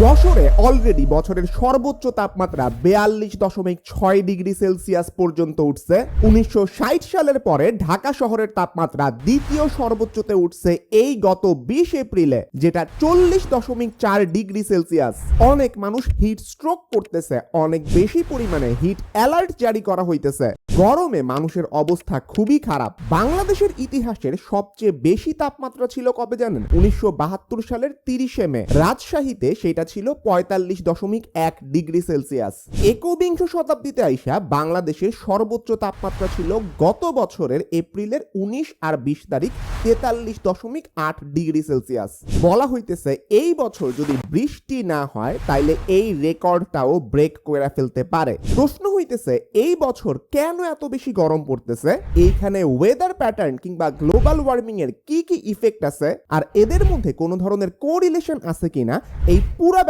যশোরে অলরেডি বছরের সর্বোচ্চ তাপমাত্রা 42.6 ডিগ্রি সেলসিয়াস পর্যন্ত উঠছে। 1960 সালের পরে ঢাকা শহরের তাপমাত্রা দ্বিতীয় সর্বোচ্চতে উঠছে এই গত 20 এপ্রিলে, যেটা 40.4 ডিগ্রি সেলসিয়াস। অনেক মানুষ হিট স্ট্রোক করতেছে, অনেক বেশি পরিমাণে হিট অ্যালার্ট জারি করা হইতেছে। গরমে মানুষের অবস্থা খুবই খারাপ। বাংলাদেশের ইতিহাসের সবচেয়ে বেশি তাপমাত্রা ছিল কবে জানেন? 1972 সালের 30 মে রাজশাহীতে সেটা ছিল 45.1 ডিগ্রি সেলসিয়াস। একবিংশ শতাব্দীতে আইসা বাংলাদেশের সর্বোচ্চ তাপমাত্রা ছিল গত বছরের এপ্রিলের 19 আর 20 তারিখ 43.8 ডিগ্রি সেলসিয়াস। বলা হইতেছে এই বছর যদি বৃষ্টি না হয় তাইলে এই রেকর্ডটাও ব্রেক করে ফেলতে পারে। প্রশ্ন হইতেছে এই বছর কেন এত বেশি গরম পড়তেছে? এইখানে ওয়েদার প্যাটার্ন কিংবা গ্লোবাল ওয়ার্মিং এর কি কি ইফেক্ট আছে আর এদের মধ্যে কোনো ধরনের কোরিলেশন আছে কিনা, এই পুরো